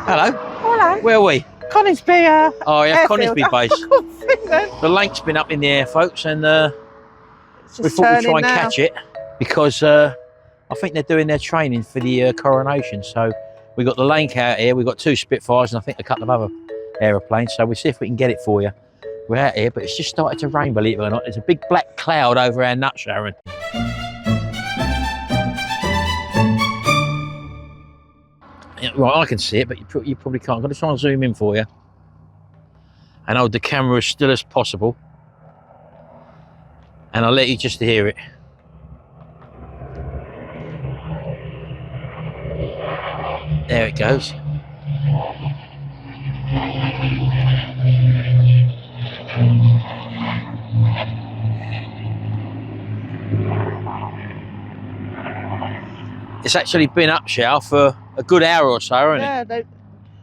Hello. Hello. Where are we? Coningsby. Oh, yeah, Airfield. Coningsby base. The lake's been up in the air, folks, and we thought we'd try and catch it because I think they're doing their training for the coronation. So we got the lake out here. We've got 2 Spitfires and I think a couple of other aeroplanes. So we'll see if we can get it for you. We're out here, but it's just started to rain, believe it or not. There's a big black cloud over our nut, Sharon. Yeah, right, I can see it, but you probably can't. I'm going to try and zoom in for you and hold the camera as still as possible, and I'll let you just hear it. There it goes. It's actually been up, Shell, for a good hour or so, hasn't it?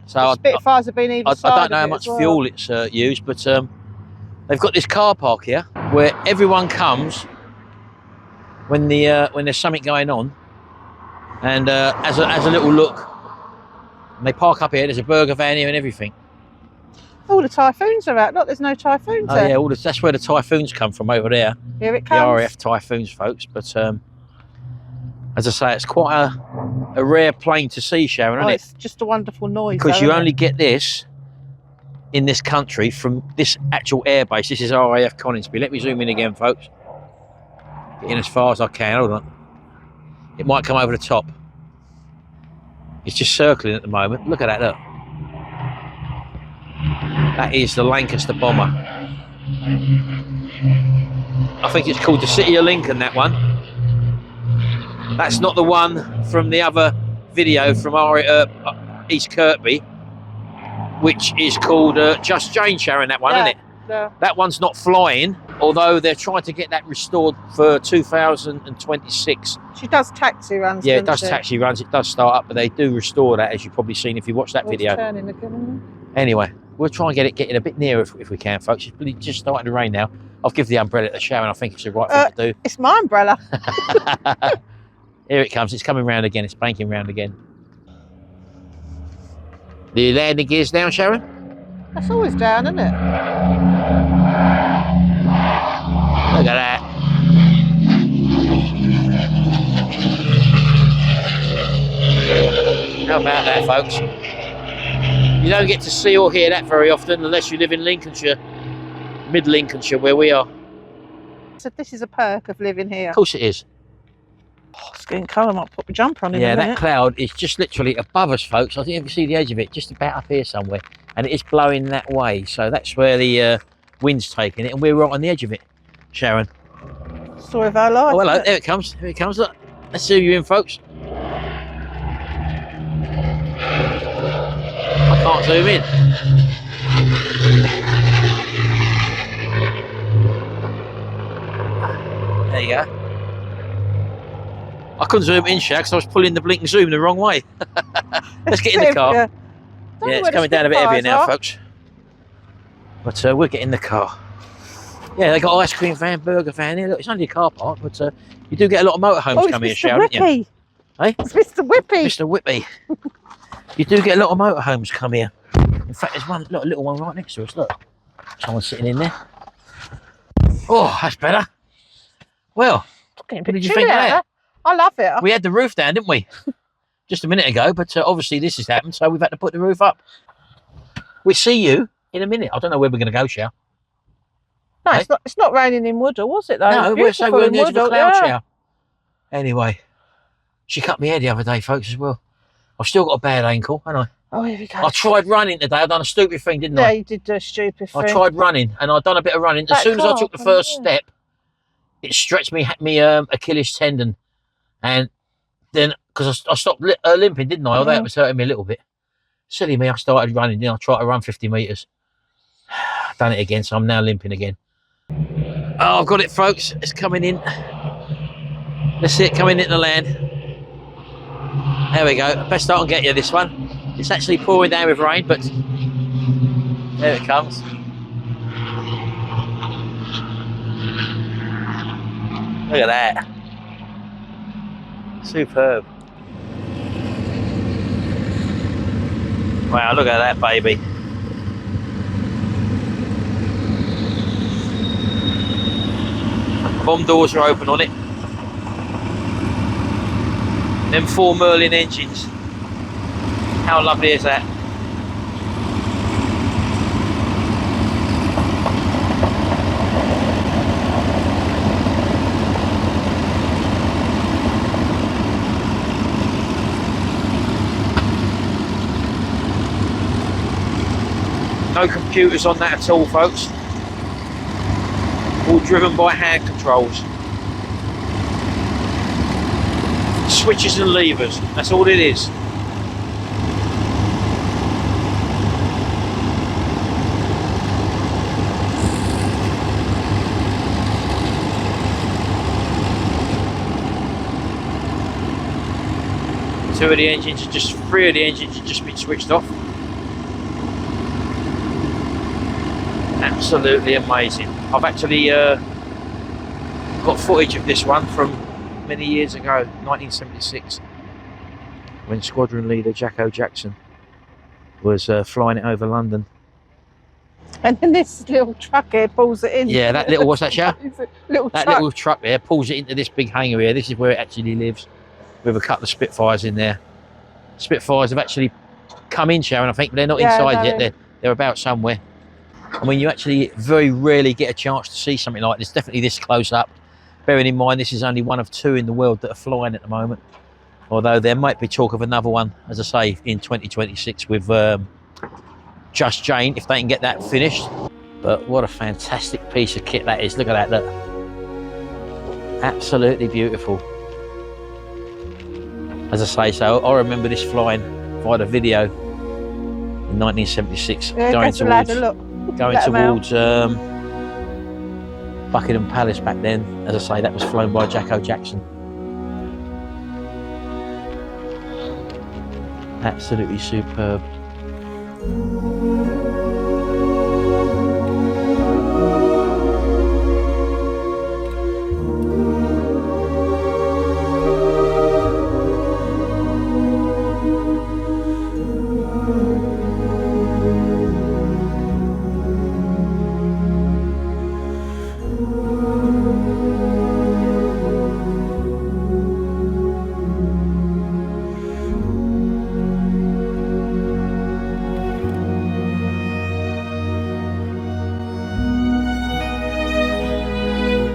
So the Spitfires have been either side. I don't know how much fuel it's used, but they've got this car park here where everyone comes when there's something going on, and as a little look, and they park up here. There's a burger van here and everything. All the typhoons are out. Look, there's no typhoons there. Yeah, that's where the typhoons come from, over there. Here it comes. The RAF typhoons, folks. But as I say, it's quite a rare plane to see, Sharon, isn't it? It's just a wonderful noise. Because you only get this in this country from this actual airbase. This is RAF Coningsby. Let me zoom in again, folks. Get in as far as I can. Hold on. It might come over the top. It's just circling at the moment. Look at that, look. That is the Lancaster Bomber. I think it's called the City of Lincoln, that one. That's not the one from the other video from East Kirkby, which is called Just Jane, Sharon, that one, isn't it? Yeah. That one's not flying, although they're trying to get that restored for 2026. She does taxi runs. Yeah, it does taxi runs. It does start up, but they do restore that, as you've probably seen if you watch that video. Turning again. Anyway, we'll try and get it a bit nearer if we can, folks. It's really just starting to rain now. I'll give the umbrella a shower, and I think it's the right thing to do. It's my umbrella. Here it comes. It's coming round again. It's banking round again. The landing gear's down, Sharon? That's always down, isn't it? Look at that. How about that, folks? You don't get to see or hear that very often unless you live in Lincolnshire, mid-Lincolnshire, where we are. So this is a perk of living here. Of course it is. Oh, it's getting cold. I might put my jumper on in a minute. Yeah, that cloud is just literally above us, folks. I think you can see the edge of it, just about up here somewhere. And it is blowing that way. So that's where the wind's taking it. And we're right on the edge of it, Sharon. Story of our life. Oh, hello. There it comes. Here it comes. Look. Let's zoom you in, folks. I can't zoom in. There you go. I couldn't zoom in, Shaq, because I was pulling the blink and zoom the wrong way. Let's get in the car. Yeah, it's coming down a bit heavier now, folks. But we'll get in the car. Yeah, they got ice cream van, burger van here. Look, it's only a car park, but you do get a lot of motorhomes coming here, Sharon, don't you? Hey? It's Mr. Whippy. Mr. Whippy. You do get a lot of motorhomes come here. In fact, there's one, look, a little one right next to us. Look, someone's sitting in there. Oh, that's better. Well, what did you think of that? I love it. We had the roof down, didn't we? Just a minute ago, but obviously this has happened, so we've had to put the roof up. We'll see you in a minute. I don't know where we're going to go, Shell. No, hey? It's not raining in Woodall, was it, though? No, we're in the edge of a cloud shower. Anyway, she cut my hair the other day, folks, as well. I've still got a bad ankle, haven't I? Oh, here we go. I tried running today. I done a stupid thing, didn't I? Yeah, you did do a stupid thing. I tried running, and I'd done a bit of running. As soon as I took the first step, it stretched me Achilles tendon. And then, because I stopped limping, didn't I? Although it was hurting me a little bit. Silly me, I started running. Then I tried to run 50 metres. Done it again, so I'm now limping again. Oh, I've got it, folks. It's coming in. Let's see it coming into land. There we go. Best I can get you, this one. It's actually pouring down with rain, but there it comes. Look at that. Superb. Wow, look at that baby. Bomb doors are open on it. Them 4 Merlin engines. How lovely is that? No computers on that at all, folks. All driven by hand controls. Switches and levers, that's all it is. Three of the engines have just been switched off. Absolutely amazing. I've actually got footage of this one from many years ago, 1976, when squadron leader Jacko Jackson was flying it over London. And then this little truck here pulls it in. Yeah, that little, what's that, Shah? That little truck there pulls it into this big hangar here. This is where it actually lives, with a couple of Spitfires in there. Spitfires have actually come in, Sharon, I think, but they're not inside yet. They're about somewhere. I mean, you actually very rarely get a chance to see something like this, definitely this close up. Bearing in mind, this is only one of 2 in the world that are flying at the moment. Although there might be talk of another one, as I say, in 2026 with Just Jane, if they can get that finished. But what a fantastic piece of kit that is. Look at that, look. Absolutely beautiful. As I say, so I remember this flying via the video in 1976, going towards Buckingham Palace back then. As I say, that was flown by Jacko Jackson. Absolutely superb.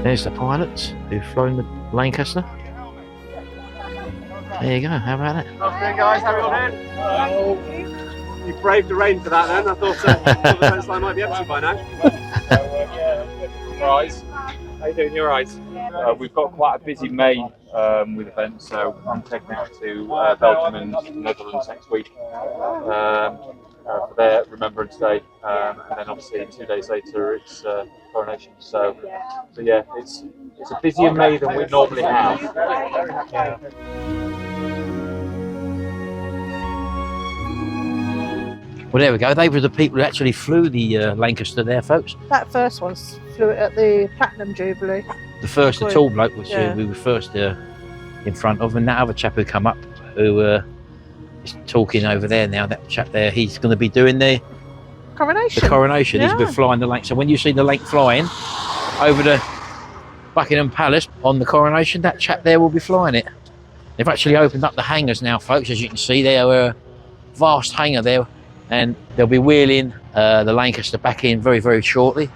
There's the pilots who've flown the Lancaster. There you go, how about that? Okay guys, how are you doing? You braved the rain for that then. I thought the fence line might be empty by now. Surprise. How you doing? You're right. We've got quite a busy May with events, so I'm taking out to Belgium and Netherlands next week for their Remembrance Day, and then obviously 2 days later it's coronation. So yeah, it's a busier May than we normally have. Well, there we go. They were the people who actually flew the Lancaster there, folks. That first one flew it at the Platinum Jubilee. The first, the tall bloke, which we were first in front of, and that other chap who come up, who is talking over there now, that chap there, he's going to be doing the coronation. The coronation. He's been flying the Lanc. So when you see the Lanc flying over the Buckingham Palace on the coronation, that chap there will be flying it. They've actually opened up the hangars now, folks. As you can see, there are a vast hangar there, and they'll be wheeling the Lancaster back in very, very shortly.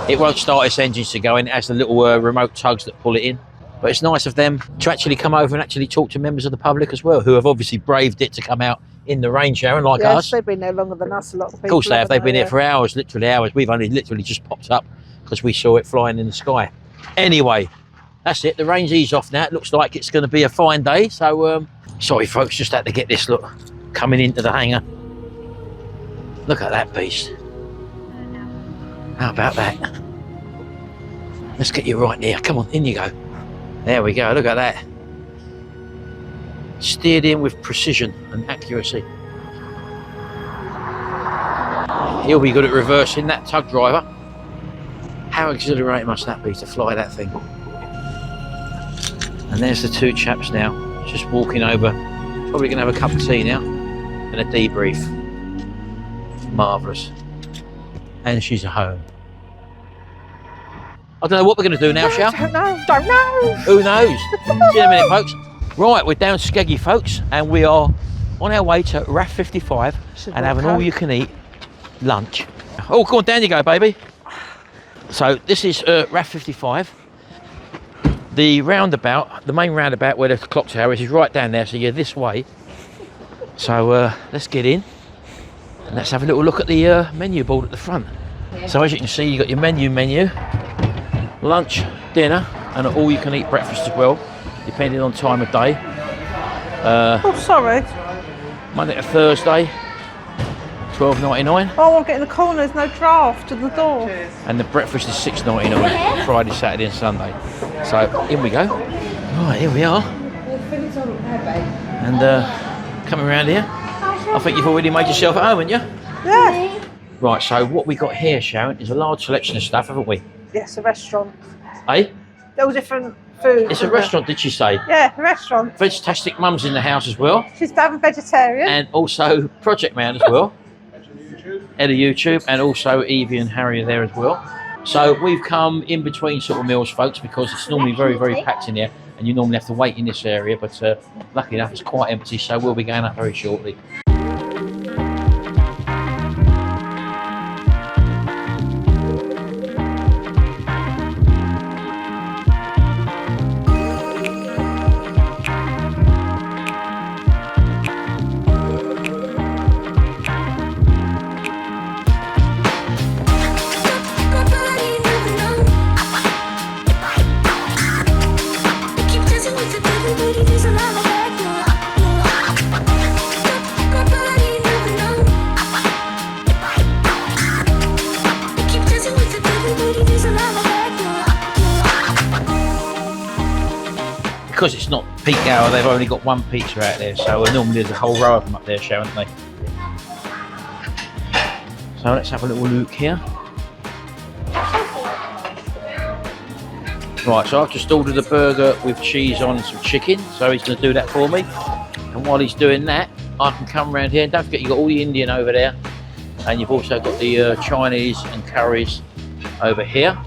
It won't start its engines to go in. It has the little remote tugs that pull it in. But it's nice of them to actually come over and actually talk to members of the public as well, who have obviously braved it to come out in the rain, Sharon, like us. They've been there longer than us, a lot of people. Of course they have. They've been here for hours, literally hours. We've only literally just popped up because we saw it flying in the sky. Anyway, that's it. The rain's eased off now. It looks like it's going to be a fine day. So, sorry, folks, just had to get this look coming into the hangar. Look at that beast. How about that? Let's get you right there. Come on, in you go. There we go. Look at that. Steered in with precision and accuracy. He'll be good at reversing, that tug driver. How exhilarating must that be to fly that thing? And there's the two chaps now, just walking over. Probably going to have a cup of tea now. and a debrief. Marvellous. And she's at home. I don't know what we're going to do now, shall we? Don't know. Who knows? See you in a minute, folks. Right, we're down Skeggy, folks, and we are on our way to RAF 55 and having all you can eat lunch. Oh, go on, down you go, baby. So this is RAF 55. The roundabout, the main roundabout where the clock tower is right down there, so you're this way. So let's get in and let's have a little look at the menu board at the front. So as you can see, you've got your menu, lunch, dinner, and all you can eat breakfast as well, depending on time of day. Oh, sorry. Monday to Thursday, $12.99. Oh, I'm getting the corner. There's no draft to the door. And the breakfast is $6.99, Friday, Saturday and Sunday. So in we go. Right, here we are. And coming around here, I think you've already made yourself at home, haven't you? Yeah. Right, so what we got here, Sharon, is a large selection of stuff, haven't we? Yes, a restaurant. Eh? All different foods. It's a restaurant, did she say? Yeah, a restaurant. Fantastic Mum's in the house as well. She's having vegetarian. And also Project Man as well. Head of YouTube, and also Evie and Harry are there as well. So we've come in between sort of meals, folks, because it's normally very, very packed in here, and you normally have to wait in this area, but luckily enough it's quite empty, so we'll be going up very shortly. Because it's not peak hour, they've only got one pizza out there, so normally there's a whole row of them up there, Sharon, haven't they? So let's have a little look here. Right, so I've just ordered a burger with cheese on and some chicken, so he's going to do that for me. And while he's doing that, I can come around here, and don't forget you've got all the Indian over there, and you've also got the Chinese and curries over here.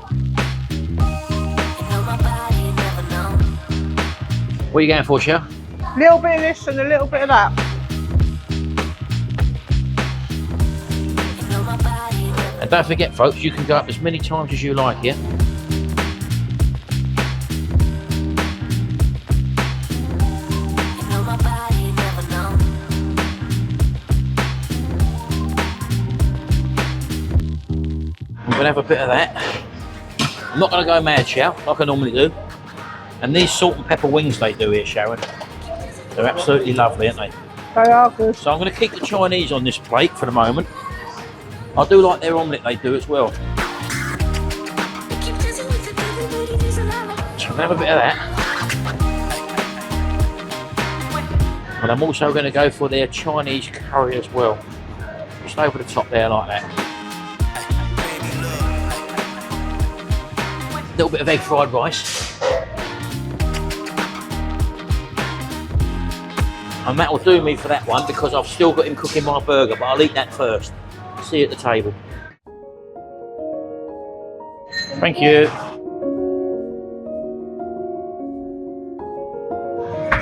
What are you going for, Shell? A little bit of this and a little bit of that. And don't forget, folks, you can go up as many times as you like here. I'm going to have a bit of that. I'm not going to go mad, Shell, like I normally do. And these salt and pepper wings they do here, Sharon, they're absolutely lovely, aren't they? They are good. So I'm going to keep the Chinese on this plate for the moment. I do like their omelette they do as well. So I'm going to have a bit of that. And I'm also going to go for their Chinese curry as well. Just over the top there like that. A little bit of egg fried rice. And that will do me for that one because I've still got him cooking my burger, but I'll eat that first. See you at the table. Thank you.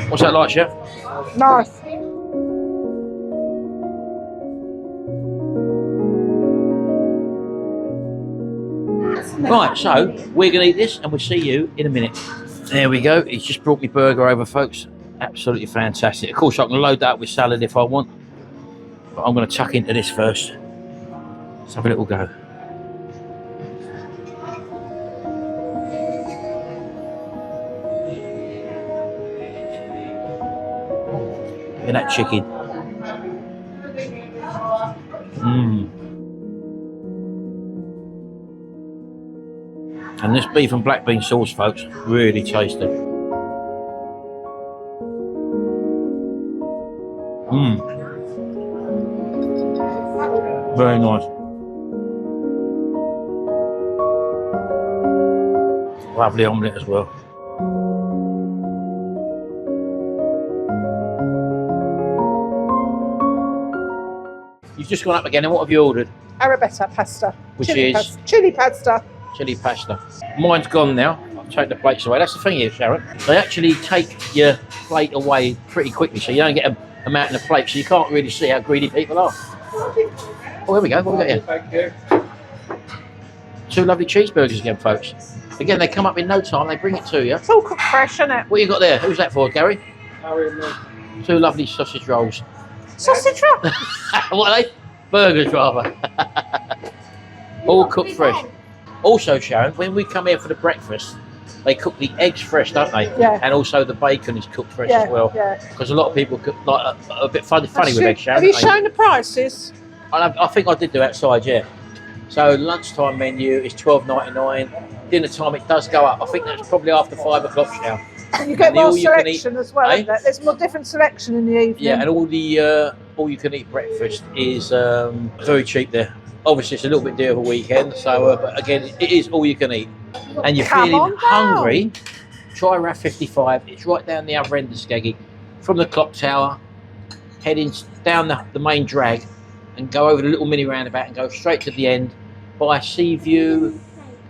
What's that like, Chef? Nice. Right, so we're going to eat this and we'll see you in a minute. There we go. He's just brought me burger over, folks. Absolutely fantastic. Of course, I can load that up with salad if I want, but I'm going to tuck into this first. Let's have a little go. Look at that chicken. And this beef and black bean sauce, folks, really tasty. Very nice. Lovely omelette as well. You've just gone up again, and what have you ordered? Arrabetta pasta. Which chili is? chili pasta. Chili pasta. Mine's gone now. I've taken the plates away. That's the thing here, Sharon. They actually take your plate away pretty quickly, so you don't get a mountain of plates, so you can't really see how greedy people are. Oh, here we go. What have we got here? Thank you. 2 lovely cheeseburgers again, folks. Again, they come up in no time. They bring it to you. It's all cooked fresh, isn't it? What you got there? Who's that for, Gary? Harry and me. 2 lovely sausage rolls. Sausage roll. What are they? Burgers, rather. All cooked fresh. Also, Sharon, when we come here for the breakfast, they cook the eggs fresh, don't they? Yeah. And also the bacon is cooked fresh Yeah, as well. yeah. Because a lot of people cook like a bit funny with eggs, Sharon. Have you don't they? shown the prices? I think I did do outside, yeah. So lunchtime menu is $12.99. Dinner time it does go up. I think that's probably after 5 o'clock now. And you get And the more all-you-can-eat- selection as well, Eh? isn't there? There's more different selection in the evening. Yeah, and all you can eat breakfast is very cheap there. Obviously, it's a little bit dear of a weekend, so but again, it is all you can eat. And you're Come feeling on down. hungry, try RAF 55. It's right down the other end of Skeg, from the clock tower, heading down the main drag, and go over the little mini roundabout and go straight to the end by Seaview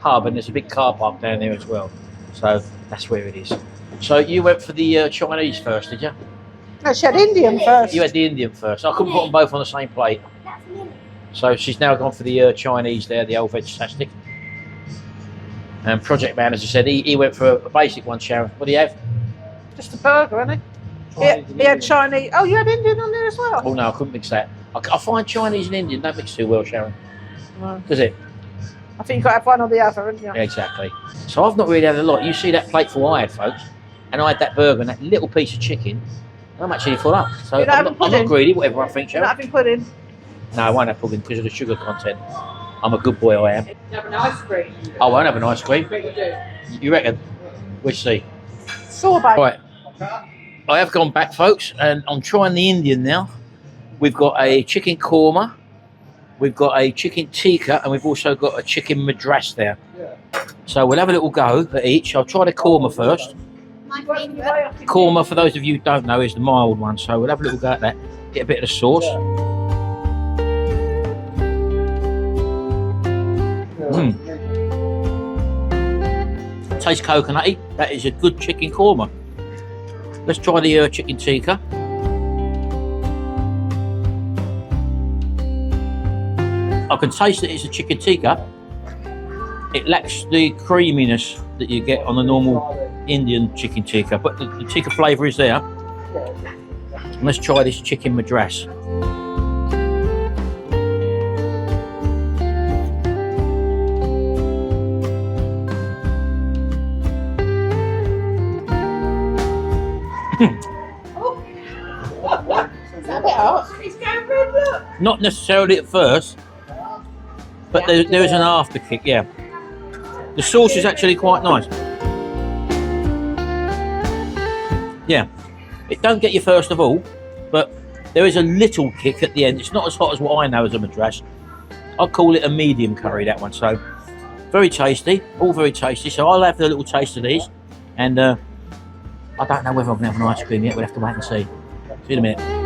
Pub, and there's a big car park down there as well. So that's where it is. So you went for the Chinese first, did you? No, she had Indian first. You had the Indian first. I couldn't put them both on the same plate. So she's now gone for the Chinese there, the old fantastic. And Project Man, as I said, he went for a basic one, Sharon. What do you have? Just a burger, isn't he? He had Chinese. Oh, you had Indian on there as well? Oh no, I couldn't mix that. I find Chinese and Indian don't mix too well, Sharon. No. Does it? I think you've got to have one or the other, haven't you? Yeah, exactly. So I've not really had a lot. You see that plateful I had, folks, and I had that burger and that little piece of chicken. I'm actually full up. So You're not I'm having not pudding? greedy, whatever I think, You're not Sharon. having pudding. No, I won't have pudding because of the sugar content. I'm a good boy, I am. You have an ice cream. I won't have an ice cream. But you do. You reckon? We'll see. Sorbet. Right. I have gone back, folks, and I'm trying the Indian now. We've got a chicken korma, we've got a chicken tikka, and we've also got a chicken madras there. So we'll have a little go at each. I'll try the korma first. Korma, for those of you who don't know, is the mild one. So we'll have a little go at that. Get a bit of the sauce. Tastes coconutty. That is a good chicken korma. Let's try the chicken tikka. I can taste that it's a chicken tikka. It lacks the creaminess that you get on a normal Indian chicken tikka, but the tikka flavour is there. Let's try this chicken madras. Not necessarily at first, but there is an after kick, yeah. The sauce is actually quite nice. Yeah, it don't get you first of all, but there is a little kick at the end. It's not as hot as what I know as a madras. I'll call it a medium curry, that one. So very tasty, all very tasty. So I'll have a little taste of these, and I don't know whether I'm going to have an ice cream yet. We'll have to wait and see. See you in a minute.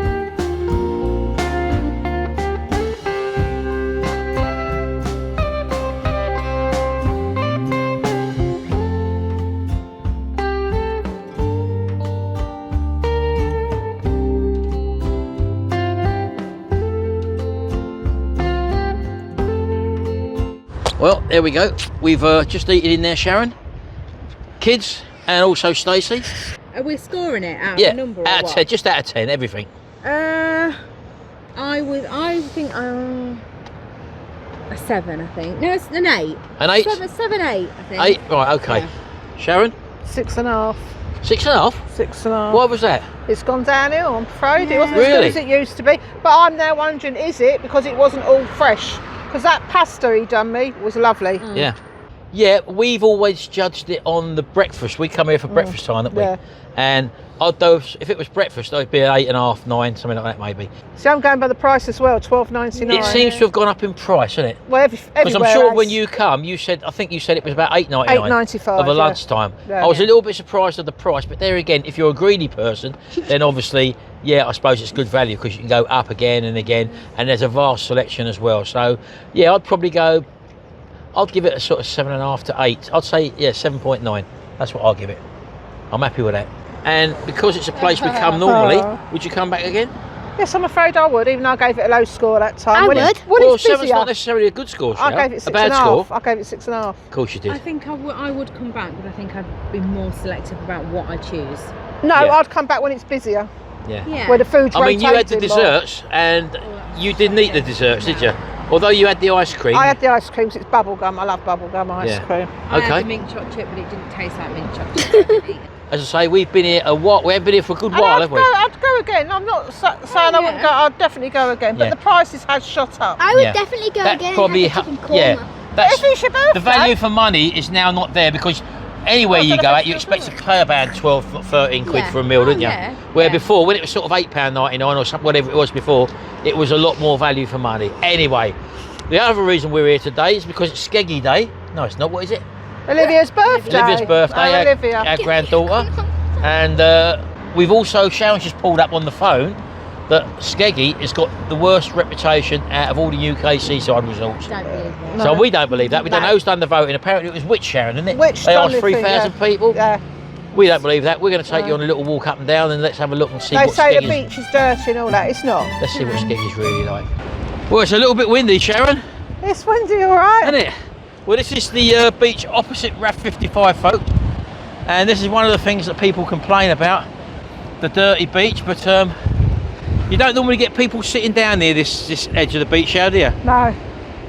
Well, there we go. We've just eaten in there, Sharon. Kids and also Stacey. Are we scoring it out Yeah, of a number or out of what? 10, just out of 10, everything. I think a 7, I think. No, it's an 8. An 8? 7, 8, I think. 8, right, okay. Yeah. Sharon? 6.5. 6.5? 6.5. Why was that? It's gone downhill, I'm afraid. It wasn't Really? as good as it used to be. But I'm now wondering, is it because it wasn't all fresh? Because that pasta he done me was lovely. Yeah. Yeah, we've always judged it on the breakfast. We come here for breakfast time, don't we? Yeah. And I'd do, if it was breakfast, I'd be at 8.5, 9, something like that maybe. See, I'm going by the price as well, $12.99. It seems to have gone up in price, hasn't it? Well, Because everywhere I'm sure has. when you come, you said, I think you said it was about $8.99 $8.95 of a lunchtime. Yeah. I was a little bit surprised at the price, but there again, if you're a greedy person, then obviously, yeah, I suppose it's good value because you can go up again and again, and there's a vast selection as well. So, yeah, I'd probably go, I'd give it a sort of 7.5 to 8. I'd say, yeah, 7.9. That's what I'll give it. I'm happy with that. And because it's a place we come normally, would you come back again? Yes, I'm afraid I would, even though I gave it a low score that time. I when would. When Well, it's 7's busier, not necessarily a good score, I Cheryl. gave it a bad 6.5. score. I gave it 6.5. Of course you did. I think I would come back, but I think I'd be more selective about what I choose. No, Yeah. I'd come back when it's busier, Yeah. Yeah. where the food's I mean, you had the rotating more. desserts, and you didn't eat the desserts, did you? Although you had the ice cream. I had the ice cream, 'cause it's bubble gum. I love bubble gum ice Yeah. cream. I had Okay. the mint chocolate chip, but it didn't taste like mint chocolate chip. I didn't eat it. As I say, we've been here a while. We haven't been here for a good And while, have we? I'd go again. I'm not saying I wouldn't go. I'd definitely go again. But Yeah. the prices has shot up. I would Yeah. definitely go That again probably and have a chicken korma. yeah. But That's if it's your birthday, the value for money is now not there because anywhere Well, you but go if out, it's you your expect to birthday. pay about 12, 13 quid Yeah. for a meal, didn't you? yeah, Where yeah. before, when it was sort of £8.99 or something, whatever it was before, it was a lot more value for money. Anyway, the other reason we're here today is because it's Skeggy Day. No, it's not. What is it? Olivia's birthday. Olivia's birthday, Oh, Olivia. our granddaughter. And we've also, Sharon's just pulled up on the phone that Skeggy has got the worst reputation out of all the UK seaside resorts. Don't believe that. So we don't believe that. We don't No. know who's done the voting. Apparently it was Which, Sharon, isn't it? Which they done asked the thing, 3,000 yeah. people. Yeah. We don't believe that. We're going to take you on a little walk up and down and let's have a look and see They what say the Skeggy's... beach is dirty and all that. It's not. Let's see what Skeggy's really like. Well, it's a little bit windy, Sharon, It's windy, all right. isn't it? Well, this is the beach opposite RAF 55, folk. And this is one of the things that people complain about, the dirty beach. But you don't normally get people sitting down near this edge of the beach, do you? No.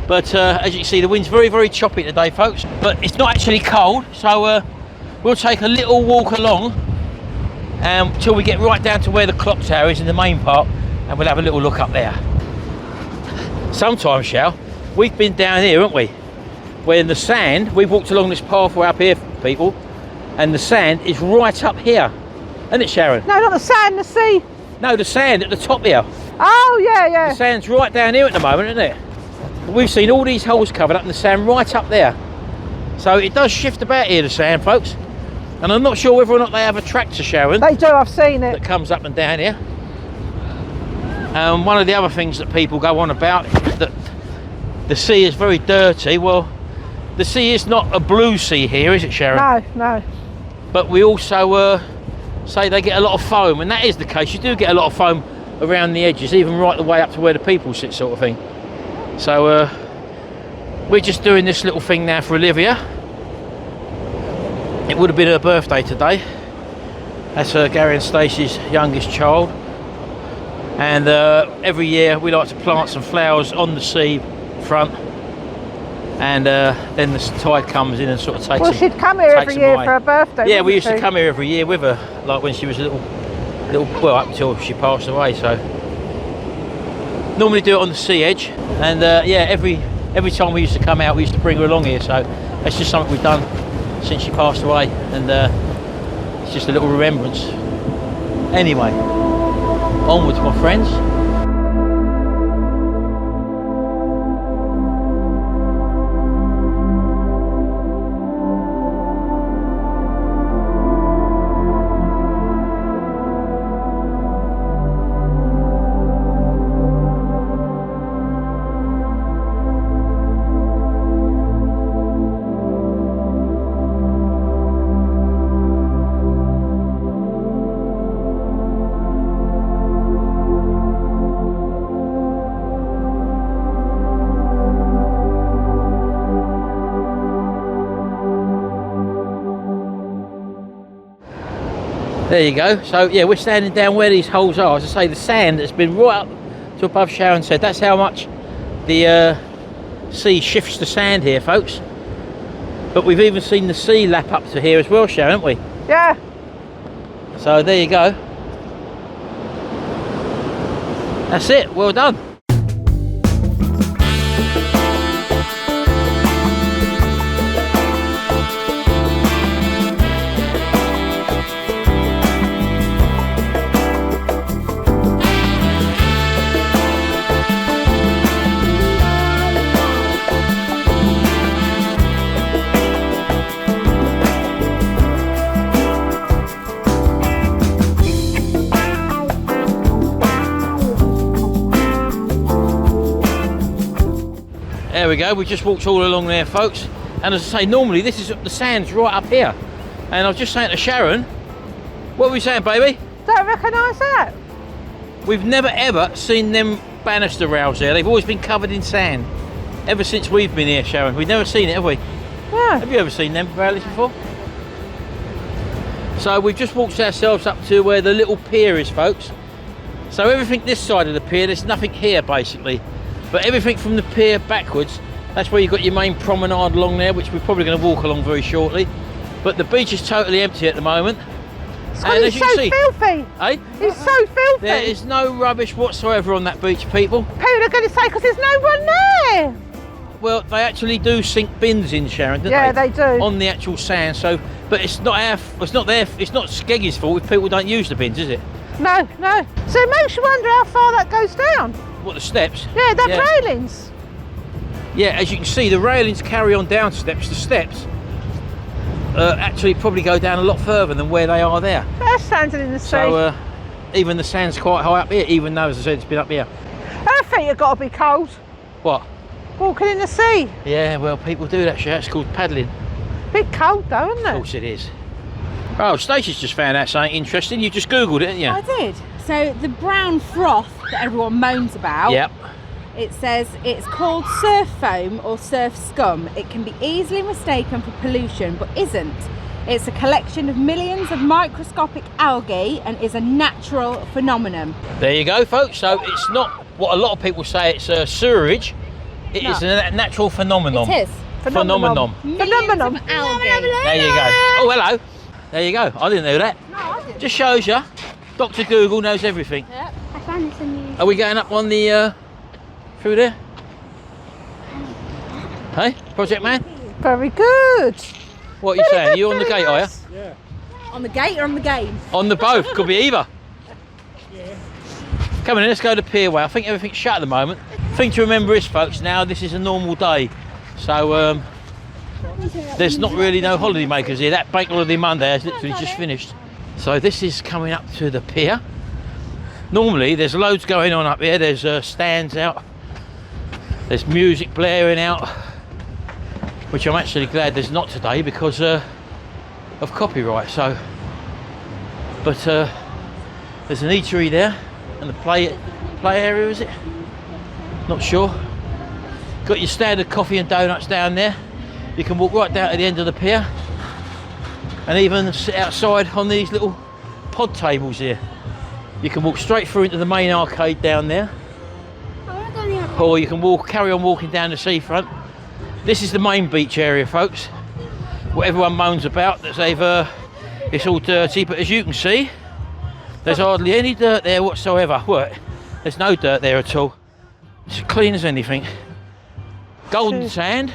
But as you can see, the wind's very, very choppy today, folks. But it's not actually cold, so we'll take a little walk along until we get right down to where the clock tower is in the main part, and we'll have a little look up there. Sometimes, Shal, we've been down here, haven't we? Where in the sand, we've walked along this pathway up here, people, and the sand is right up here. Isn't it, Sharon? No, not the sand, the sea. No, the sand at the top here. Oh, yeah, yeah. The sand's right down here at the moment, isn't it? We've seen all these holes covered up and the sand right up there. So it does shift about here, the sand, folks. And I'm not sure whether or not they have a tractor, Sharon, They do, I've seen that it. comes up and down here. One of the other things that people go on about is that the sea is very dirty. Well, the sea is not a blue sea here, is it, Sharon? No, no. But we also say they get a lot of foam, and that is the case. You do get a lot of foam around the edges, even right the way up to where the people sit, sort of thing. So we're just doing this little thing now for Olivia. It would have been her birthday today. That's Gary and Stacey's youngest child. And every year we like to plant some flowers on the sea front, and then the tide comes in and sort of takes Well, them. she'd come here takes every them year away. for her birthday. Yeah, we wouldn't used to she? come here every year with her, like when she was a little, well, up until she passed away. So normally do it on the sea edge, and yeah, every time we used to come out, we used to bring her along here. So it's just something we've done since she passed away, and it's just a little remembrance. Anyway, onwards, my friends. There you go. So yeah, we're standing down where these holes are. As I say, the sand has been right up to above Sharon said. That's how much the sea shifts the sand here, folks. But we've even seen the sea lap up to here as well, Sharon, haven't we? Yeah. So there you go. That's it. Well done. There we go, we just walked all along there, folks. And as I say, normally this is the sand's right up here. And I was just saying to Sharon, what were we saying, baby? Don't recognise that. We've never ever seen them banister rails there. They've always been covered in sand. Ever since we've been here, Sharon. We've never seen it, have we? Yeah. Have you ever seen them railings before? So we've just walked ourselves up to where the little pier is, folks. So everything this side of the pier, there's nothing here basically. But everything from the pier backwards, that's where you've got your main promenade along there, which we're probably going to walk along very shortly. But the beach is totally empty at the moment. And as you can see, filthy. Eh? It's so filthy. There is no rubbish whatsoever on that beach, people. People are going to say, because there's no one there. Well, they actually do sink bins in, Sharon, don't they? Yeah, they do. On the actual sand, so, but it's not Skeg's fault if people don't use the bins, is it? No, no. So it makes you wonder how far that goes down. What, the steps? Yeah, the railings. Yeah, as you can see, the railings carry on down steps. The steps actually probably go down a lot further than where they are there. They're standing in the sea. So even the sand's quite high up here, even though, as I said, it's been up here. Her feet have got to be cold. What? Walking in the sea. Yeah, well, people do that shit. It's called paddling. Bit cold though, isn't it? Of course it is. Oh, Stacey's just found out something interesting. You just Googled it, didn't you? I did. So the brown froth that everyone moans about. Yep. It says it's called surf foam or surf scum. It can be easily mistaken for pollution, but isn't. It's a collection of millions of microscopic algae and is a natural phenomenon. There you go, folks. So it's not what a lot of people say, it's sewerage. It is a natural phenomenon. It is. Phenomenon. Phenomenon. Of algae. There you go. Oh, hello. There you go. I didn't know that. No, I didn't. Just shows you. Dr. Google knows everything. Yep. I found this in the... Are we going up on the, through there? Hey, Project Man? Very good. What are you saying? Are you on the gate, are you? Yeah. On the gate or on the game? On the both. Could be either. Come on in, let's go to Pierway. I think everything's shut at the moment. Thing to remember is, folks, now this is a normal day. So, there's not really no holiday makers here. That bank holiday Monday has literally just finished. So this is coming up to the pier. Normally there's loads going on up here. There's stands out. There's music blaring out, which I'm actually glad there's not today because of copyright. So, but there's an eatery there and the play area, is it? Not sure. Got your standard coffee and donuts down there. You can walk right down to the end of the pier and even sit outside on these little pod tables here. You can walk straight through into the main arcade down there, or you can carry on walking down the seafront. This is the main beach area, folks. What everyone moans about, that they've it's all dirty, but as you can see, there's hardly any dirt there whatsoever. What? There's no dirt there at all. It's as clean as anything. Golden sand.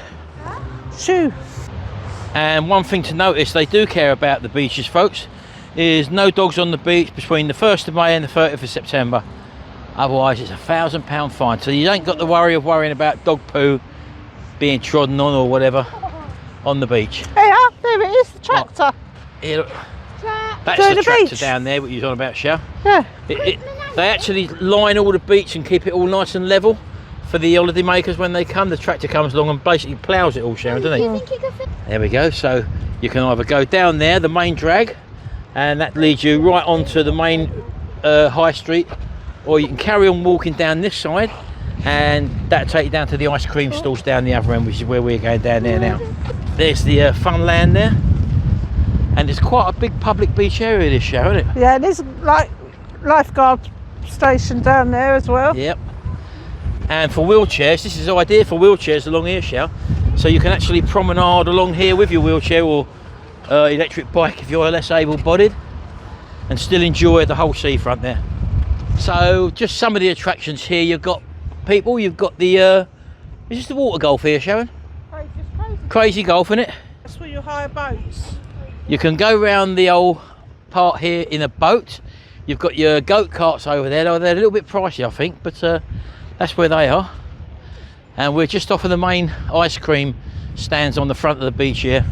Shoo. And one thing to notice, they do care about the beaches, folks, is no dogs on the beach between the 1st of May and the 30th of September. Otherwise it's £1,000 fine. So you ain't got the worry of worrying about dog poo being trodden on or whatever on the beach. There it is, the tractor. Here, look. That's Doing the the tractor beach. down there, what you're on about, Shell. Yeah. They actually line all the beach and keep it all nice and level for the holiday makers when they come. The tractor comes along and basically ploughs it all, Sharon, doesn't he? There we go. So you can either go down there, the main drag, and that leads you right onto the main high street, or you can carry on walking down this side and that'll take you down to the ice cream stalls down the other end, which is where we're going down there now. There's the fun land there, and it's quite a big public beach area this show, isn't it? Yeah, and there's like lifeguard station down there as well. Yep. And for wheelchairs, this is ideal for wheelchairs along here, Shell. So you can actually promenade along here with your wheelchair or electric bike if you're less able-bodied, and still enjoy the whole seafront there. So just some of the attractions here. You've got people, you've got the is this the water golf here, Sharon? Crazy golf, isn't it? That's where you hire boats. You can go round the old part here in a boat. You've got your goat carts over there. They're a little bit pricey, I think, but that's where they are. And we're just off of the main ice cream stands on the front of the beach here.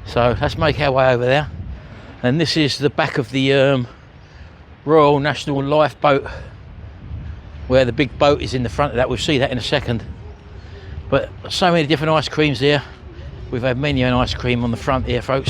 So let's make our way over there. And this is the back of the Royal National Lifeboat, where the big boat is in the front of that. We'll see that in a second. But so many different ice creams here. We've had menu and ice cream on the front here, folks.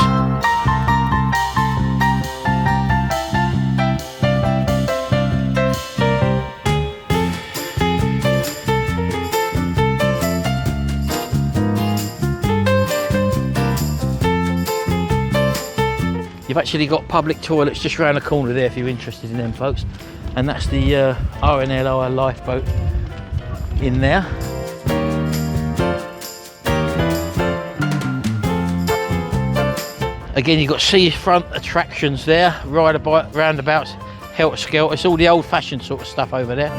You've actually got public toilets just around the corner there if you're interested in them, folks. And that's the RNLI lifeboat in there. Again, you've got seafront attractions there, roundabouts, helter-skelter. It's all the old-fashioned sort of stuff over there.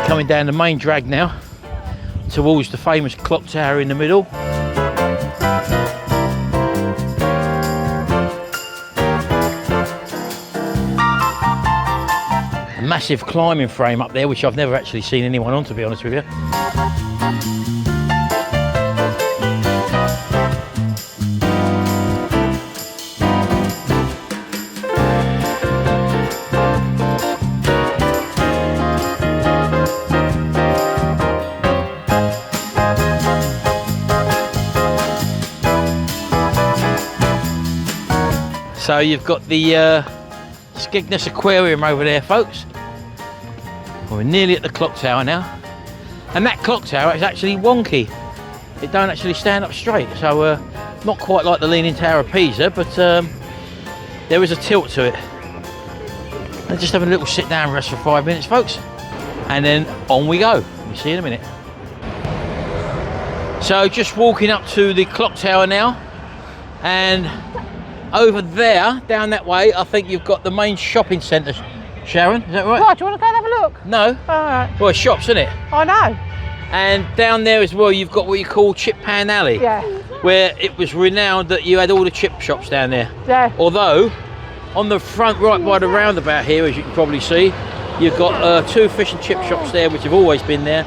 Coming down the main drag now towards the famous clock tower in the middle. Massive climbing frame up there, which I've never actually seen anyone on, to be honest with you. So you've got the Skegness Aquarium over there, folks. We're nearly at the clock tower now, and that clock tower is actually wonky. It don't actually stand up straight, so not quite like the Leaning Tower of Pisa, but there is a tilt to it. And just having a little sit down rest for 5 minutes, folks, and then on we go. We'll see you in a minute. So just walking up to the clock tower now, and over there, down that way, I think you've got the main shopping centre. Sharon, is that right? Right, do you want to go and have a look? No. Alright. Well, it's shops, isn't it? I know. And down there as well, you've got what you call Chip Pan Alley. Yeah. Where it was renowned that you had all the chip shops down there. Yeah. Although, on the front right by the roundabout here, as you can probably see, you've got 2 fish and chip shops there, which have always been there.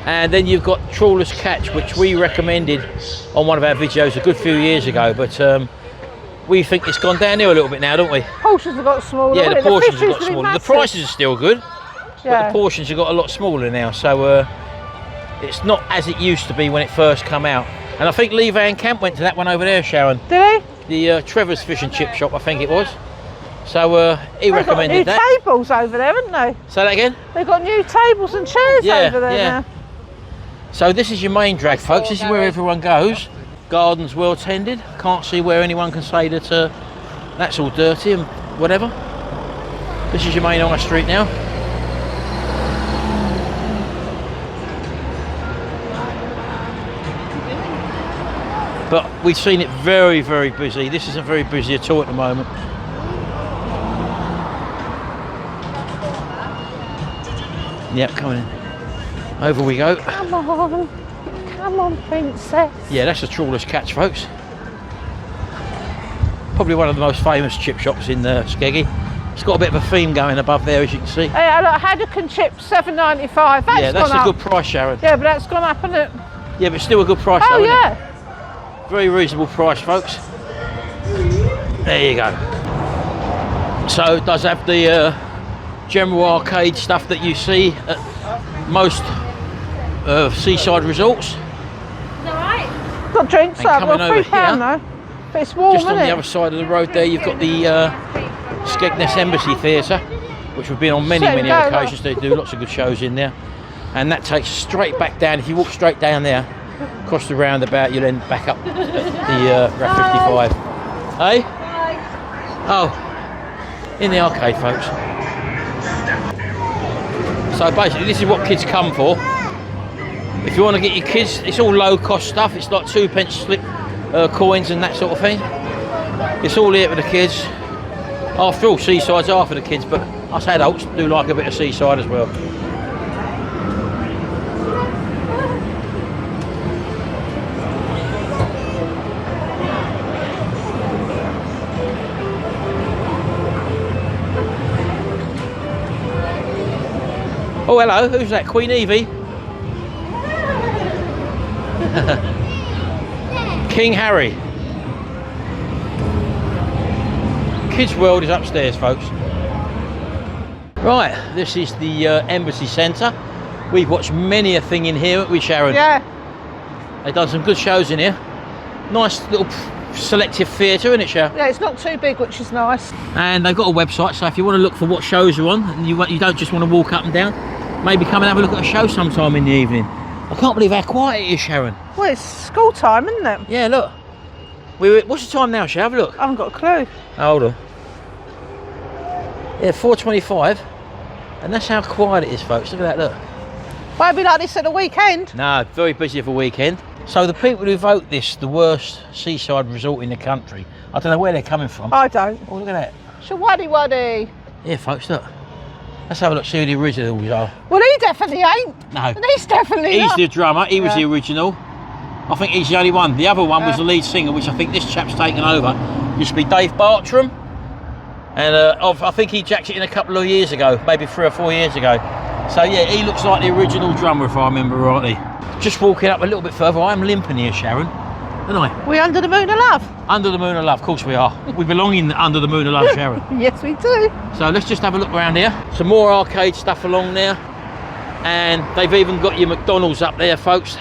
And then you've got Trawler's Catch, which we recommended on one of our videos a good few years ago. But we think it's gone downhill a little bit now, don't we? Portions have got smaller. Yeah, the portions have got fishes smaller. The prices are still good, yeah, but the portions have got a lot smaller now. So it's not as it used to be when it first come out. And I think Lee Van Camp went to that one over there, Sharon. Did he? The Trevor's Fish and Chip Shop, I think it was. So he recommended that. They've got new tables over there, haven't they? Say that again? They've got new tables and chairs over there now. So this is your main drag, folks. This is where everyone goes. Gardens well tended. Can't see where anyone can say that that's all dirty and whatever. This is your main high street now. But we've seen it very, very busy. This isn't very busy at all at the moment. Yep, coming in. Over we go. Come on, princess. Yeah, that's the Trawler's Catch, folks. Probably one of the most famous chip shops in Skeggy. It's got a bit of a theme going above there, as you can see. Hey, look, haddock and chips, $7.95. Yeah, that's a good price, Sharon. Yeah, but that's gone up, hasn't it? Yeah, but still a good price, though, oh, isn't yeah. it? Very reasonable price, folks. There you go. So it does have the general arcade stuff that you see at most seaside resorts. Got drinks, and coming over £3 though. But it's warm, just on isn't the other side of the road there, you've got the Skegness Embassy Theatre, which we've been on many occasions. They do lots of good shows in there, and that takes straight back down. If you walk straight down there, across the roundabout, you'll end back up the RAF 55. Hey? Oh, in the arcade, folks. So basically, this is what kids come for. If you want to get your kids, it's all low cost stuff. It's like 2p slip coins and that sort of thing. It's all here for the kids. After all, Seaside's are for the kids, but us adults do like a bit of Seaside as well. Oh, hello, who's that? Queen Evie? King Harry. Kids World is upstairs, folks. Right, this is the Embassy Centre. We've watched many a thing in here, haven't we, Sharon? Yeah. They've done some good shows in here. Nice little selective theatre, isn't it, Sharon? Yeah, it's not too big, which is nice. And they've got a website, so if you want to look for what shows are on, and you don't just want to walk up and down, maybe come and have a look at a show sometime in the evening. I can't believe how quiet it is, Sharon. Well, it's school time, isn't it? Yeah, look. What's the time now, Sharon? Have a look. I haven't got a clue. Hold on. Yeah, 4:25. And that's how quiet it is, folks. Look at that, look. Won't be like this at the weekend. No, very busy for weekend. So the people who vote this the worst seaside resort in the country, I don't know where they're coming from. I don't. Oh, look at that. Shawaddy waddy. Yeah, folks, look. Let's have a look, see who the originals are. Well, he definitely ain't. No. And he's definitely He's not. the drummer, he was the original. I think he's the only one. The other one was the lead singer, which I think this chap's taken over. Used to be Dave Bartram. And I think he jacked it in a couple of years ago, maybe 3 or 4 years ago. So yeah, he looks like the original drummer, if I remember rightly. Just walking up a little bit further, I'm limping here, Sharon. Aren't I? We under the moon of love. Under the moon of love, of course we are. We belong in under the moon of love, Sharon. Yes, we do. So let's just have a look around here. Some more arcade stuff along there. And they've even got your McDonald's up there, folks.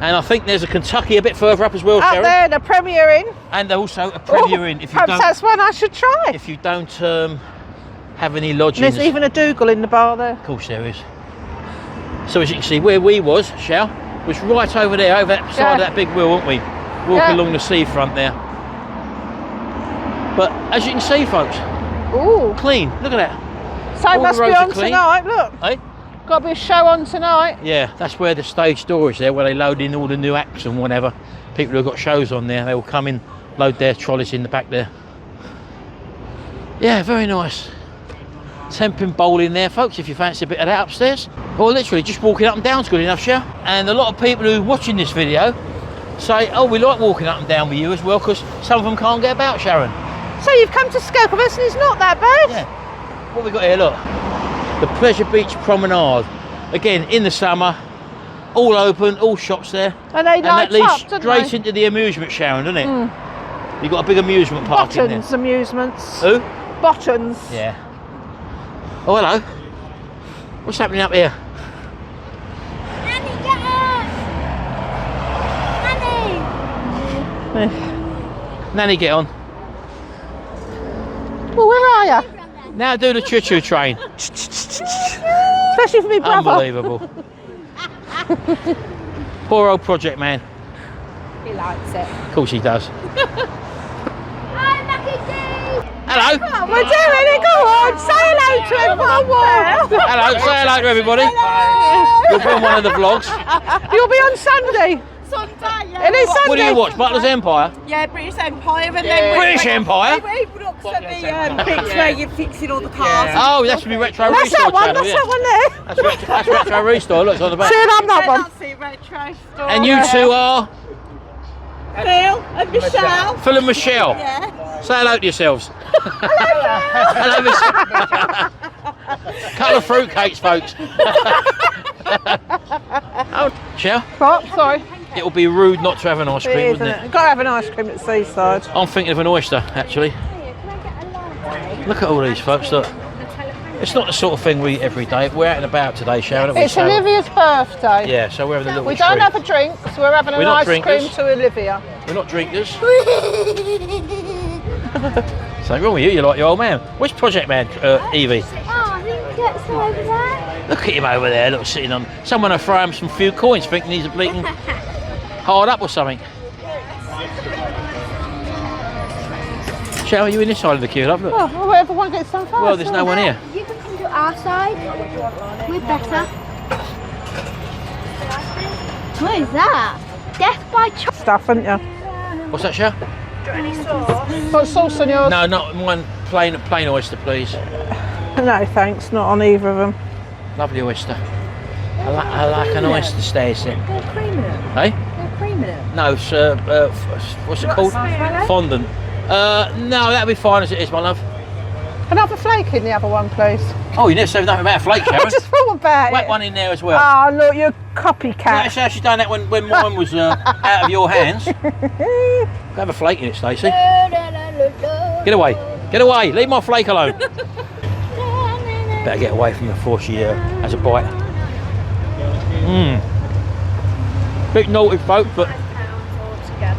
And I think there's a Kentucky a bit further up as well, Up Sharon. there, the Premier Inn. And also a Premier Inn. If you Perhaps don't, that's one I should try. if you don't have any And lodgings. there's even a Dougal in the bar there. Of course there is. So as you can see, where we was, Shell, was right over there, over that side of that big wheel, weren't we? Walking along the seafront there. But as you can see, folks, Ooh. clean. Look at that. So All it must the be roads are on clean. tonight, look. Hey? Got to be a show on tonight. Yeah, that's where the stage door is there, where they load in all the new acts and whatever. People who've got shows on there, they will come in, load their trolleys in the back there. Yeah, very nice. Temping bowling there, folks, if you fancy a bit of that upstairs. Or literally just walking up and down's good enough, Shell. And a lot of people who are watching this video say, oh, we like walking up and down with you as well, because some of them can't get about, Sharon. So you've come to Skegness and it's not that bad? Yeah. What have we got here, look? The Pleasure Beach Promenade. Again, in the summer, all open, all shops there. And they light that leads up, don't straight they? into the amusement, Sharon, doesn't it? You've got a big amusement park in there. Bottons amusements. Who? Bottons. Yeah. Oh, hello. What's happening up here? Nanny, get up! Nanny! Nanny, get on. Well, where are you? Now do the choo-choo train. Especially for me brother. Unbelievable. Poor old project man. He likes it. Of course he does. Hi, Mackie D! Hello. We're doing it, go on, say hello to everyone. Hello, say hello to everybody. You'll be on one of the vlogs. You'll be on Sunday. Sunday, yeah. It is Sunday. What do you watch? Butler's Empire? Yeah, British Empire, and then British Empire? we looks at the bits where you're fixing all the cars. Oh, that should be Retro That's Restore that one, channel, that's yeah. that one there. That's Retro Restore, look, it's on the back. See I'm that one. That's the retro store. And you two are Phil and Michelle. Phil and Michelle. Yeah. Say hello to yourselves. Hello, Michelle. Couple of fruitcakes, folks. Oh, Michelle, What? Sorry. it will be rude not to have an ice It cream, is, wouldn't isn't it? it? Got to have an ice cream at Seaside. I'm thinking of an oyster, actually. Look at all these folks, look. It's not the sort of thing we eat every day. We're out and about today, Sharon. It's Olivia's birthday. Yeah, so we're having a little We treat. don't have a drink, so we're having an We're not ice drinkers. cream to Olivia. We're not drinkers. Something wrong with you, you're like your old man. Where's Project Man, Evie? Oh, I think get some over there. Look at him over there, look, sitting on. Someone will throw him some few coins thinking he's a bleating hard up or something. Shall are you in this side of the queue, love? Look. Oh, well, everyone gets some first. Well, there's no one here. You can come to our side. We're better. What is that? Death by chocolate. Stuff, haven't you? What's that, Shell? Got sauce on yours? No, not one plain oyster, please. No, thanks. Not on either of them. Lovely oyster. I like an oyster, Stacey. They're cream in it. Hey? They're cream in it. No, it's, what's it called? Fondant. No, that'll be fine as it is, my love. Another flake in the other one, please. Oh, you never said nothing about a flake, I Sharon. just thought about Whack it. one in there as well. Oh, look, you're a copycat. That's how she done that when mine was out of your hands. Have a flake in it, Stacey. Get away. Get away. Leave my flake alone. Better get away from her before she has a bite. Bit naughty folk, but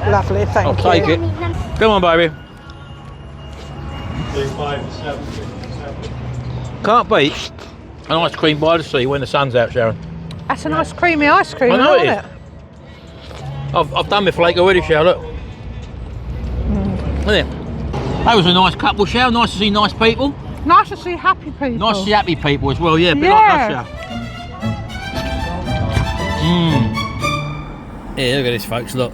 Lovely, thank I'll you. take it. Come on, baby. Can't beat an ice cream by the sea when the sun's out, Sharon. That's a nice creamy ice cream, I know it isn't is. it? I've done my flake already, Sharon. Look. Look there. That was a nice couple, Sharon. Nice to see nice people. Nice to see happy people. Nice to see happy people as well, yeah. A bit Yeah. like us, Sharon. Yeah, look at this, folks. Look,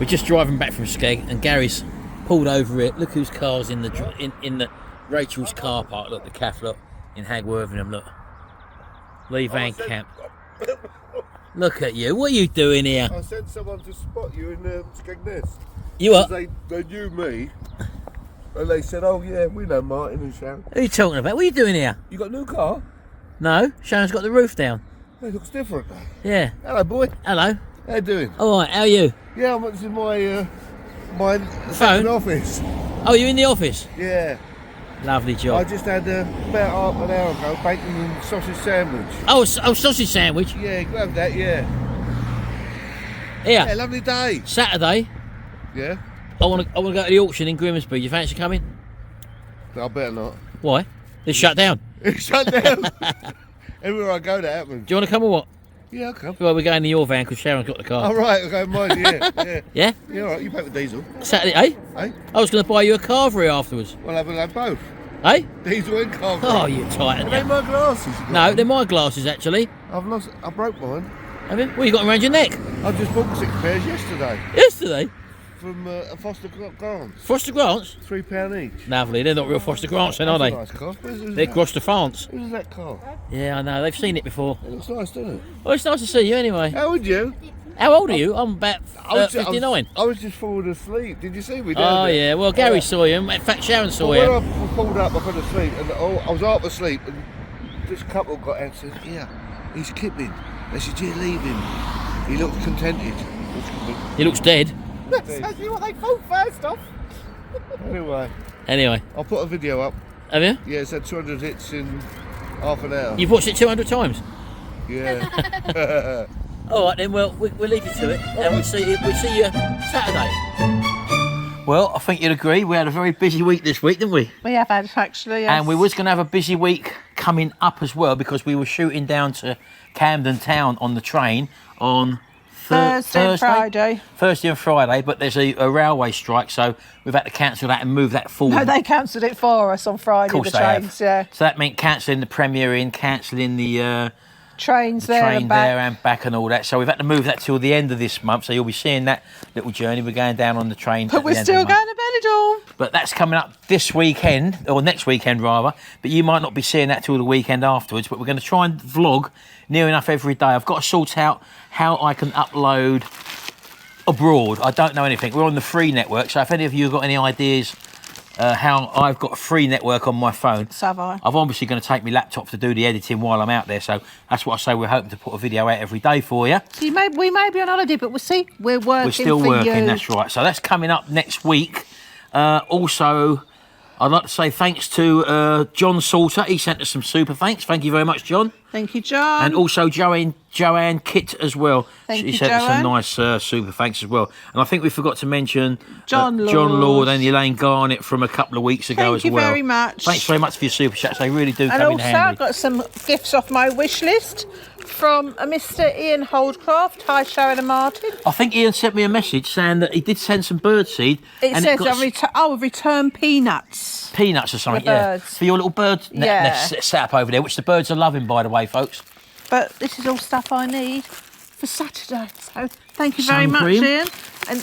we're just driving back from Skeg, and Gary's pulled over it. Look whose car's in the Rachel's car park. Look, the calf. Look in Hagworthingham. Look, Lee Van Camp. Look at you. What are you doing here? I sent someone to spot you in Skegness. You what? They knew me, and they said, "Oh yeah, we know Martin and Sharon." Who are you talking about? What are you doing here? You got a new car? No, Sharon's got the roof down. It looks different. Yeah. Hello, boy. Hello. How you doing? All right. How are you? Yeah, I'm in my Phone? second office. Oh, you're in the office. Yeah. Lovely I job. just had about half an hour ago bacon and sausage sandwich. Oh, sausage sandwich. Yeah, grab that. Yeah. Here. Yeah, lovely day. Saturday. Yeah. I want to go to the auction in Grimsby. You fancy coming? I better not. Why? It's shut down. It's shut down. Everywhere I go, that happens. Do you want to come or what? Yeah, I'll come. Well, we're going to your van because Sharon's got the car. All right, okay, mine. Yeah, yeah. Yeah? Yeah, all right. You pay for diesel. Saturday, eh? Eh? I was going to buy you a carvery afterwards. Well, I'll have both. Eh? Diesel and car. Oh, you're tight. Are they my glasses? you got? No, they're my glasses actually. I broke mine. Have you? What you got around your neck? I just bought 6 pairs yesterday Yesterday? from Foster Grants. Foster Grants? £3 each. Lovely. They're not real Foster Grants then, are That's they? a nice car. Who's They're that? across to France. Who's that car? Yeah, I know. They've seen it before. It looks nice, doesn't it? Well, it's nice to see you anyway. How would you? How old are you? I'm about 59. I was just falling asleep. Did you see me? Oh, yeah. Well, Gary saw you. In fact, Sharon saw you. When I pulled up, I fell asleep, and I was half asleep, and this couple got out and said, "Yeah, he's kipping." They said, "Yeah, leave him." He looks contented. He looks dead. That's exactly what they thought first off. Anyway, I'll put a video up. Have you? Yeah, it's had 200 hits in half an hour. You've watched it 200 times? Yeah. All right then. Well, we'll leave you to it, and we'll see you Saturday. Well, I think you'd agree. We had a very busy week this week, didn't we? We have had actually, yes. And we was going to have a busy week coming up as well because we were shooting down to Camden Town on the train on Thursday and Friday. Thursday and Friday, but there's a railway strike, so we've had to cancel that and move that forward. No, they cancelled it for us on Friday, Of course the they have. trains, yeah. So that meant cancelling the premiere in, cancelling the Trains there train and back. there and back and all that. So we've had to move that till the end of this month. So you'll be seeing that little journey. We're going down on the train. But we're still going to Benidorm. But that's coming up this weekend, or next weekend rather. But you might not be seeing that till the weekend afterwards. But we're going to try and vlog near enough every day. I've got to sort out how I can upload abroad. I don't know anything. We're on the free network. So if any of you have got any ideas how I've got a free network on my phone. So have I. I'm obviously going to take my laptop to do the editing while I'm out there, so that's what I say. We're hoping to put a video out every day for you. So we may be on holiday, but we'll see. We're working. We're still for working, you. that's right. So that's coming up next week. Also, I'd like to say thanks to John Salter. He sent us some super thanks. Thank you very much, John. Thank you, John. And also Joanne Kitt as well. Thank She you, sent us some Joanne. nice super thanks as well. And I think we forgot to mention John Lord and Elaine Garnett from a couple of weeks ago as well. Thank you very much. Thanks very much for your super chats. They really do And come in also, handy. I've got some gifts off my wish list from Mr. Ian Holdcraft. Hi, Sharon and Martin. I think Ian sent me a message saying that he did send some birdseed. It and says, got return peanuts. peanuts or something, For yeah. birds. For your little bird Yeah. nest set up over there, which the birds are loving, by the way, folks. But this is all stuff I need for Saturday. So thank you very Sun much, cream. Ian. And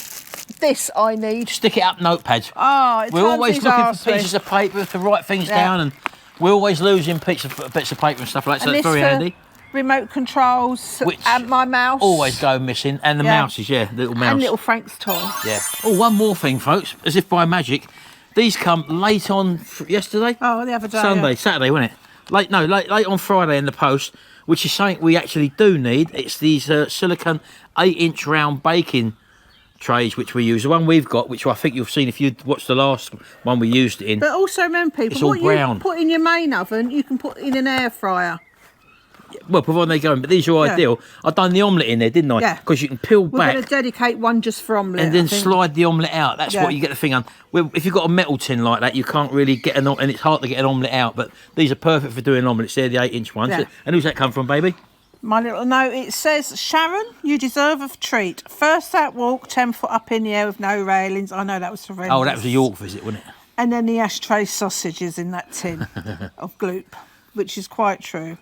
this I need. Stick it up notepads. Oh, it We're turns always his looking arse for pieces with. of paper to write things Yeah. down, and we're always losing bits of paper and stuff like that, so And that's this very for handy. remote controls Which and my mouse. Always go missing, and the Yeah. mouses, yeah, little mouse. And little Frank's toy. Yeah. Oh, one more thing, folks, as if by magic. These come late on yesterday? Oh, the other day. Sunday, yeah. Saturday, wasn't it? Late on Friday in the post, which is something we actually do need. It's these silicone 8-inch round baking trays which we use. The one we've got, which I think you've seen if you watched the last one we used it in. But also remember, people, It's all what brown. you put in your main oven, you can put in an air fryer. Well, provided they go in, but these are ideal. I've done the omelette in there, didn't I? Yeah. Because you can peel We're back going to dedicate one just for omelette. and then slide the omelette out. That's what you get the thing on. Well, if you've got a metal tin like that, you can't really get and it's hard to get an omelette out. But these are perfect for doing omelettes. They're the 8-inch ones. Yeah. And who's that come from, baby? My little note, it says, Sharon, you deserve a treat. First that walk, 10 foot up in the air with no railings. I know that was horrendous. Oh, that was a York visit, wasn't it? And then the ashtray sausages in that tin of gloop, which is quite true.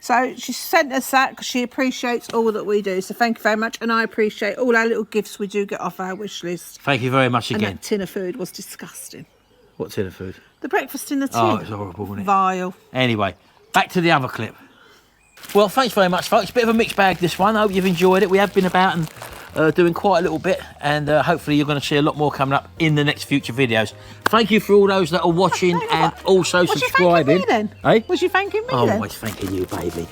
So she sent us that because she appreciates all that we do. So thank you very much. And I appreciate all our little gifts we do get off our wish list. Thank you very much again. And that tin of food was disgusting. What tin of food? The breakfast in the tin. Oh, it's horrible, wasn't it? Vile. Anyway, back to the other clip. Well, thanks very much, folks. Bit of a mixed bag, this one. I hope you've enjoyed it. We have been about and doing quite a little bit, and hopefully you're going to see a lot more coming up in the next future videos. Thank you for all those that are watching and also subscribing. Was you thanking me then? Hey? Was you thanking me I'm then? always thanking you, baby.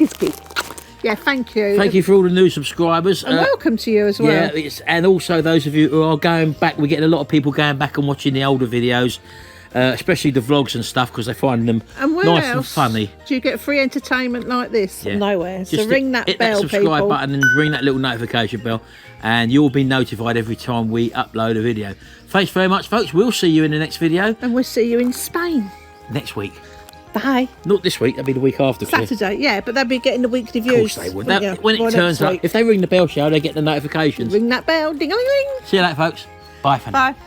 Yeah, thank you. Thank you for all the new subscribers. And welcome to you as well. Yeah, and also those of you who are going back. We're getting a lot of people going back and watching the older videos. Especially the vlogs and stuff, because they find them nice and funny. Do you get free entertainment like this? Yeah. Nowhere. So Just ring that hit bell, that subscribe people. button and ring that little notification bell, and you'll be notified every time we upload a video. Thanks very much, folks. We'll see you in the next video. And we'll see you in Spain. Next week. Bye. Not this week, that'll be the week after. Saturday, yeah, but they'll be getting the weekly views. Of course they would. When it turns up, if they ring the bell show, they get the notifications. Ring that bell, ding-a-ling-ling. See you later, folks. Bye for now. Bye.